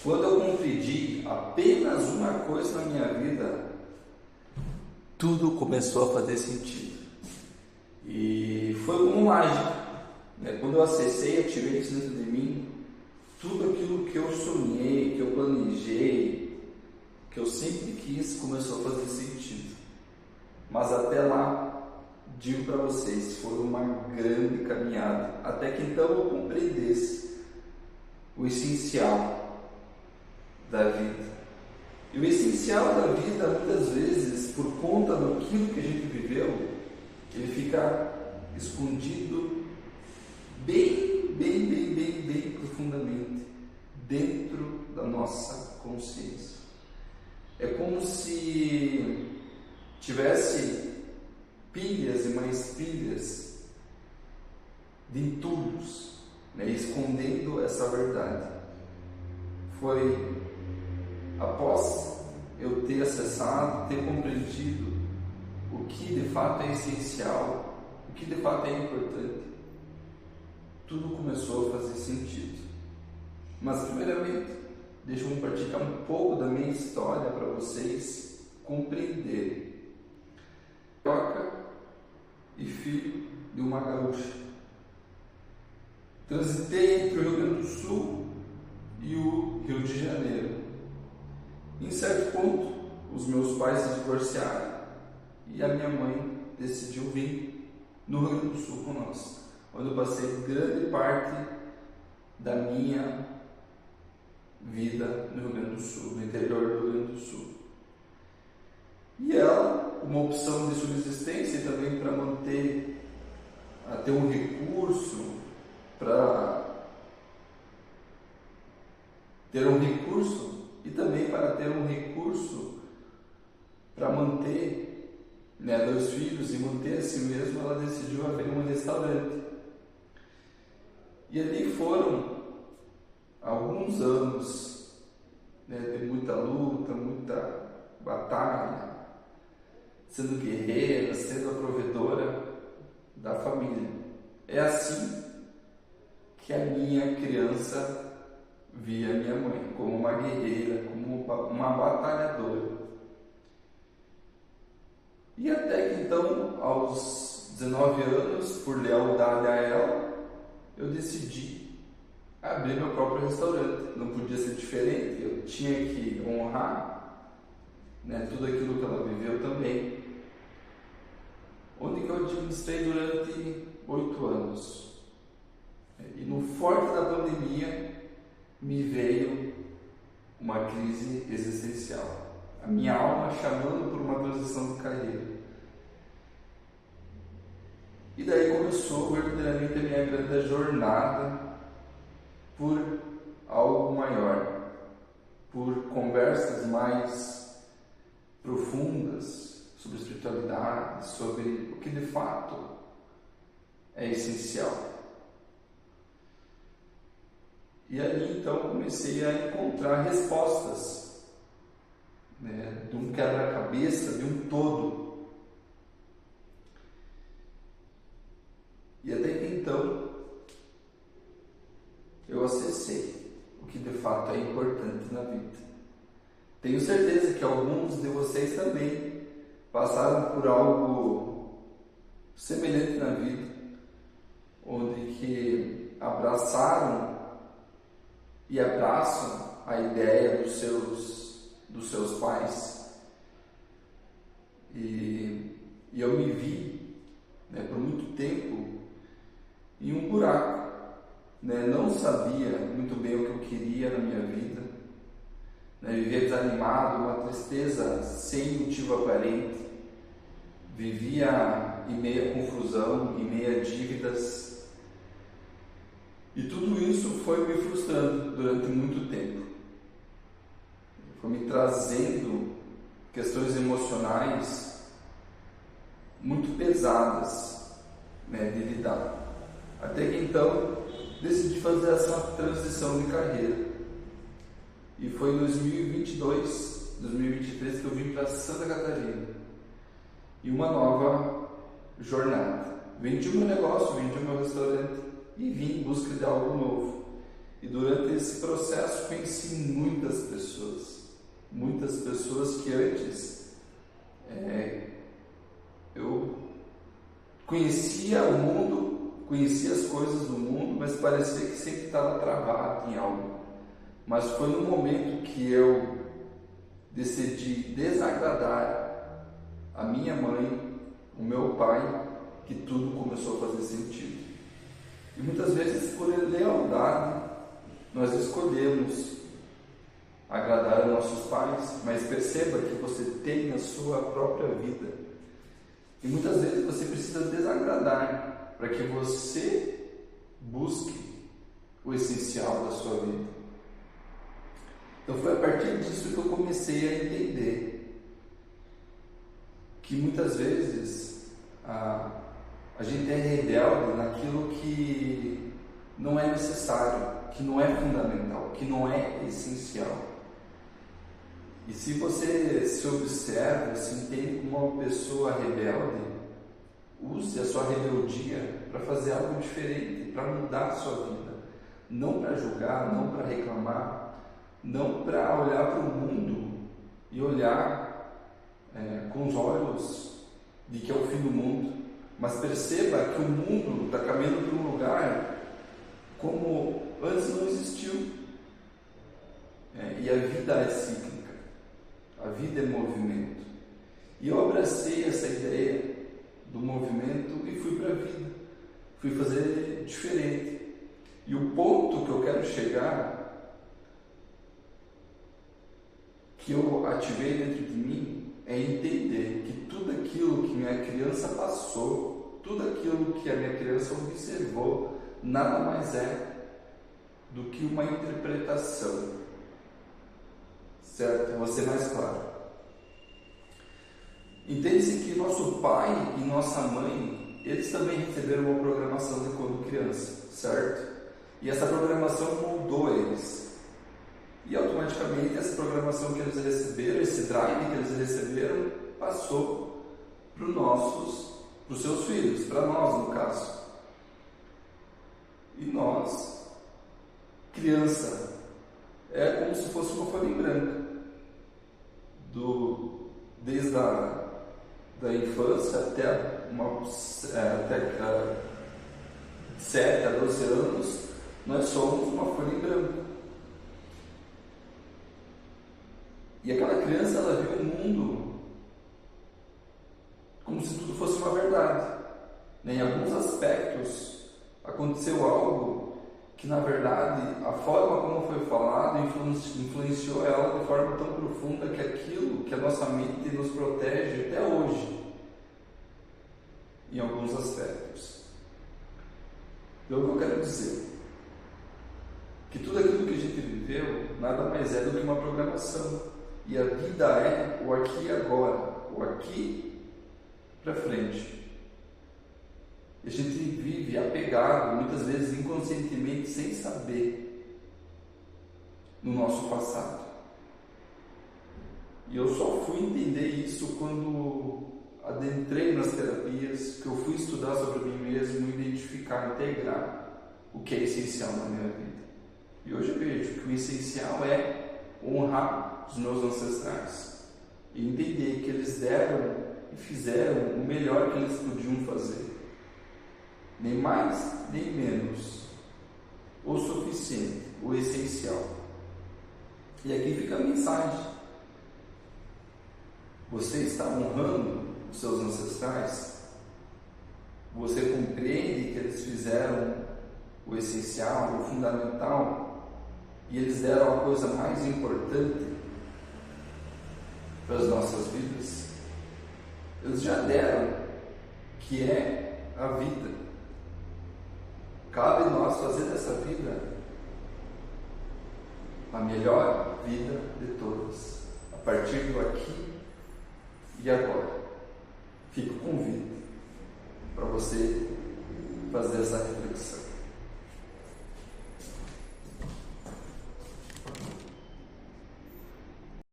quando eu compreendi apenas uma coisa na minha vida, tudo começou a fazer sentido. E foi como mágica, né? Quando eu acessei, ativei isso dentro de mim, tudo aquilo que eu sonhei, que eu planejei, que eu sempre quis, começou a fazer sentido. Mas até lá, digo para vocês, foi uma grande caminhada, até que então eu compreendesse o essencial da vida. E o essencial da vida, muitas vezes, por conta daquilo que a gente viveu, ele fica escondido bem profundamente dentro da nossa consciência. É como se tivesse pilhas e mais pilhas de entulhos, né, escondendo essa verdade. Foi após eu ter acessado, ter compreendido o que de fato é essencial, o que de fato é importante, tudo começou a fazer sentido. Mas primeiramente, deixa eu compartilhar um pouco da minha história para vocês compreenderem. Carioca e filho de uma gaúcha. Transitei entre o Rio Grande do Sul e o Rio de Janeiro. Em certo ponto, os meus pais se divorciaram e a minha mãe decidiu vir no Rio Grande do Sul com nós, onde eu passei grande parte da minha vida no Rio Grande do Sul, no interior do Rio Grande do Sul. E ela, uma opção de subsistência e também para manter, ter um recurso, e também para ter um recurso para manter, né, 2 filhos e manter a si mesmo, ela decidiu abrir um restaurante. E ali foram alguns anos, né, de muita luta, muita batalha, sendo guerreira, sendo a provedora da família. É assim que a minha criança via minha mãe, como uma guerreira, como uma batalhadora. E até que então, aos 19 anos, por lealdade a ela, eu decidi abrir meu próprio restaurante. Não podia ser diferente, eu tinha que honrar, né, tudo aquilo que ela viveu também. Onde que eu administrei durante 8 anos. E no forte da pandemia me veio uma crise existencial. A minha alma chamando por uma transição de carreira. E daí começou verdadeiramente a minha grande jornada por algo maior, por conversas mais profundas sobre espiritualidade, sobre o que de fato é essencial. E ali então comecei a encontrar respostas, né, de um quebra-cabeça, de um todo. E até que então eu acessei o que de fato é importante na vida. Tenho certeza que alguns de vocês também passaram por algo semelhante na vida, onde que abraçaram e abraçam a ideia dos seus pais. E eu me vi, né, por muito tempo em um buraco, né? Não sabia muito bem o que eu queria na minha vida, né? Vivia desanimado, uma tristeza sem motivo aparente, vivia em meia confusão, em meia dívidas. E tudo isso foi me frustrando durante muito tempo. Foi me trazendo questões emocionais muito pesadas, né, de lidar. Até que então decidi fazer essa transição de carreira. E foi em 2022, 2023 que eu vim para Santa Catarina. E uma nova jornada. Vendi o meu negócio, vendi o meu restaurante e vim em busca de algo novo. E durante esse processo conheci muitas pessoas que antes eu conhecia o mundo, conhecia as coisas do mundo, mas parecia que sempre estava travado em algo. Mas foi no momento que eu decidi desagradar a minha mãe, o meu pai, que tudo começou a fazer sentido. E muitas vezes, por lealdade, nós escolhemos agradar aos nossos pais, mas perceba que você tem a sua própria vida. E muitas vezes você precisa desagradar para que você busque o essencial da sua vida. Então foi a partir disso que eu comecei a entender que muitas vezes a gente é rebelde naquilo que não é necessário, que não é fundamental, que não é essencial. E se você se observa, se entende como uma pessoa rebelde, use a sua rebeldia para fazer algo diferente, para mudar a sua vida. Não para julgar, não para reclamar, não para olhar para o mundo e olhar com os olhos de que é o fim do mundo. Mas perceba que o mundo está caminhando para um lugar como antes não existiu. E a vida é cíclica. A vida é movimento. E eu abracei essa ideia do movimento e fui para a vida. Fui fazer diferente. E o ponto que eu quero chegar, que eu ativei dentro de mim, é entender que tudo aquilo que minha criança passou, tudo aquilo que a minha criança observou, nada mais é do que uma interpretação. Certo? Vou ser mais claro. Entende-se que nosso pai e nossa mãe, eles também receberam uma programação de quando criança, certo? E essa programação moldou eles. E automaticamente essa programação que eles receberam, esse drive que eles receberam, passou para os seus filhos, para nós no caso. E nós, criança, é como se fosse uma folha em branco. Desde da infância até 7 a 12 anos, nós somos uma folha em branco. E aquela criança, ela viu o mundo como se tudo fosse uma verdade. Em alguns aspectos, aconteceu algo que, na verdade, a forma como foi falado influenciou ela de forma tão profunda que aquilo que a nossa mente nos protege até hoje, em alguns aspectos. Então, o que eu quero dizer? Que tudo aquilo que a gente viveu nada mais é do que uma programação. E a vida é o aqui e agora, o aqui para frente. E a gente vive apegado, muitas vezes inconscientemente, sem saber, no nosso passado. E eu só fui entender isso quando adentrei nas terapias, que eu fui estudar sobre mim mesmo, identificar, integrar o que é essencial na minha vida. E hoje eu vejo que o essencial é honrar os meus ancestrais e entender que eles deram e fizeram o melhor que eles podiam fazer. Nem mais, nem menos. O suficiente, o essencial. E aqui fica a mensagem. Você está honrando os seus ancestrais? Você compreende que eles fizeram o essencial, o fundamental, e eles deram a coisa mais importante para as nossas vidas? Eles já deram, que é a vida. Cabe nós fazer dessa vida a melhor vida de todas, a partir do aqui e agora. Fica o convite para você fazer essa reflexão.